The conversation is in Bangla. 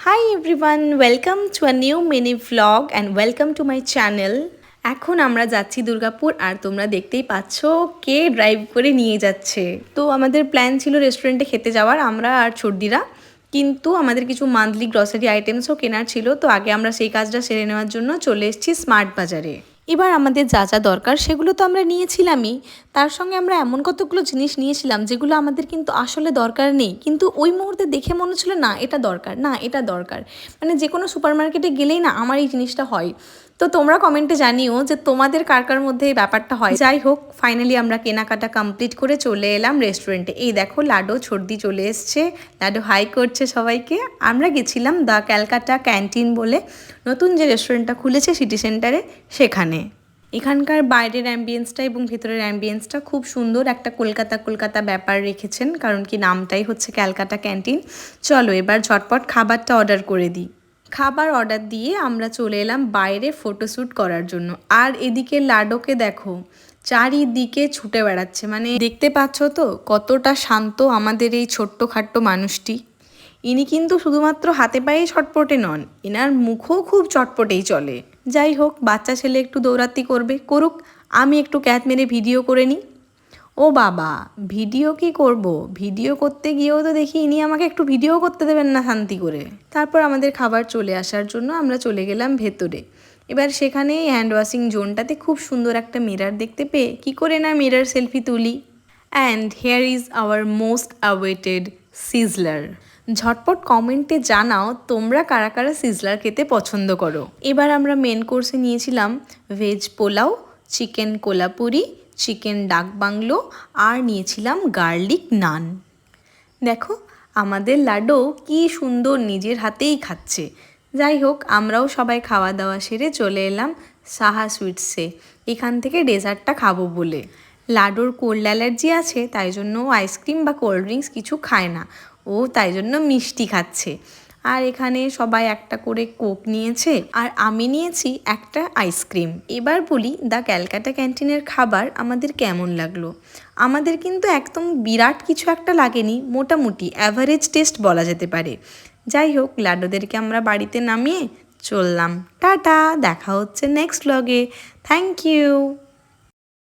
Hi everyone, welcome to a new mini vlog and welcome to my channel. এখন আমরা যাচ্ছি দুর্গাপুর আর তোমরা দেখতেই পাচ্ছ কে ড্রাইভ করে নিয়ে যাচ্ছে। তো আমাদের প্ল্যান ছিল রেস্টুরেন্টে খেতে যাওয়ার আমরা আর ছর্দিরা, কিন্তু আমাদের কিছু মান্থলি গ্রসারি আইটেমসও কেনার ছিল। তো আগে আমরা সেই কাজটা সেরে নেওয়ার জন্য চলে এসেছি স্মার্ট বাজারে। এবার আমাদের যা যা দরকার সেগুলো তো আমরা নিয়েছিলামই, তার সঙ্গে আমরা এমন কতগুলো জিনিস নিয়েছিলাম যেগুলো আমাদের কিন্তু আসলে দরকার নেই, কিন্তু ওই মুহূর্তে দেখে মনে হচ্ছিল না এটা দরকার, না এটা দরকার। মানে যে কোনো সুপার মার্কেটে গেলেই না আমার এই জিনিসটা হয়। তো তোমরা কমেন্টে জানিও যে তোমাদের কার কার মধ্যে এই ব্যাপারটা হয়। যাই হোক, ফাইনালি আমরা কেনাকাটা কমপ্লিট করে চলে এলাম রেস্টুরেন্টে। এই দেখো লাডো ছর্দি চলে এসছে, লাডো হাই করছে সবাইকে। আমরা গেছিলাম দ্য ক্যালকাটা ক্যান্টিন বলে নতুন যে রেস্টুরেন্টটা খুলেছে সিটি সেন্টারে, সেখানে। এখানকার বাইরের অ্যাম্বিয়েন্সটা এবং ভেতরের অ্যাম্বিয়েন্সটা খুব সুন্দর, একটা কলকাতা কলকাতা ব্যাপার রেখেছেন, কারণ কি নামটাই হচ্ছে ক্যালকাটা ক্যান্টিন। চলো এবার ঝটপট খাবারটা অর্ডার করে দিই। খাবার অর্ডার দিয়ে আমরা চলে এলাম বাইরে ফটোশ্যুট করার জন্য। আর এদিকে লাডোকে দেখো চারিদিকে ছুটে বেড়াচ্ছে, মানে দেখতে পাচ্ছ তো কতটা শান্ত আমাদের এই ছোট্টখাট্টো মানুষটি। ইনি কিন্তু শুধুমাত্র হাতে পায়ে চটপটে নন, এনার মুখও খুব চটপটেই চলে। যাই হোক, বাচ্চা ছেলে একটু দৌড়াতি করবে, করুক, আমি একটু ক্যাচ মেরে ভিডিও করে নিই। ও বাবা, ভিডিও কি করব? ভিডিও করতে গিয়েও তো দেখি ইনি আমাকে একটু ভিডিও করতে দেবেন না শান্তি করে। তারপর আমাদের খাবার চলে আসার জন্য আমরা চলে গেলাম ভেতরে। এবার সেখানে হ্যান্ড ওয়াশিং জোনটাতে খুব সুন্দর একটা মিরর দেখতে পেয়ে কী করে না মিরর সেলফি তুলি। And hair is our most awaited sizzler. ঝটপট কমেন্টে জানাও তোমরা কারা কারা সিজলার খেতে পছন্দ করো। এবার আমরা মেন কোর্সে নিয়েছিলাম veg pulao, chicken Kolhapuri, chicken ডাক বাংলো আর নিয়েছিলাম গার্লিক নান। দেখো আমাদের লাডো কি সুন্দর নিজের হাতেই খাচ্ছে। যাই হোক, আমরাও সবাই খাওয়া দাওয়া সেরে চলে এলাম সাহা সুইটসে, এখান থেকে ডেজার্টটা খাবো বলে। লাডোর কোল্ড অ্যালার্জি আছে, তাই জন্য ও আইসক্রিম বা কোল্ড ড্রিঙ্কস কিছু খায় না, ও তাই জন্য মিষ্টি খাচ্ছে। আর এখানে সবাই একটা করে কোক নিয়েছে আর আমি নিয়েছি একটা আইসক্রিম। এবার বলি দ্য ক্যালকাটা ক্যান্টিনের খাবার আমাদের কেমন লাগলো। আমাদের কিন্তু একদম বিরাট কিছু একটা লাগেনি, মোটামুটি অ্যাভারেজ টেস্ট বলা যেতে পারে। যাই হোক, লাডোদেরকে আমরা বাড়িতে নামিয়ে চললাম। টাটা, দেখা হচ্ছে নেক্সট ব্লগে। Thank you.